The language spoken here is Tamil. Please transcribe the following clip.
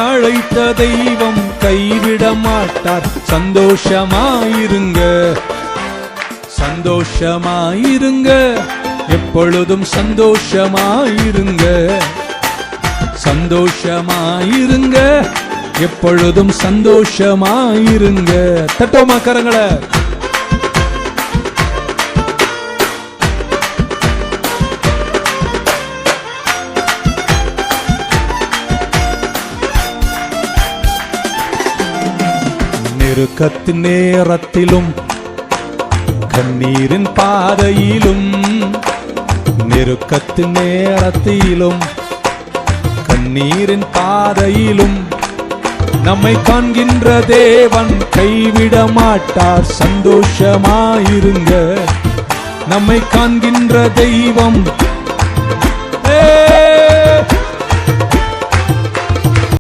அழைத்த தெய்வம் கைவிட மாட்டார். சந்தோஷமாயிருங்க, சந்தோஷமாயிருங்க, எப்பொழுதும் சந்தோஷமாயிருங்க, சந்தோஷமாயிருங்க, எப்பொழுதும் சந்தோஷமாயிருங்க. தட்டோமா கரங்களை. நெருக்கத்தின் நேரத்திலும் கண்ணீரின் பாதையிலும், நெருக்கத்தின் நேரத்திலும் கண்ணீரின் பாதையிலும் நம்மை காண்கின்ற தேவன் கைவிட மாட்டார். சந்தோஷமாயிருங்க, நம்மை காண்கின்ற தெய்வம்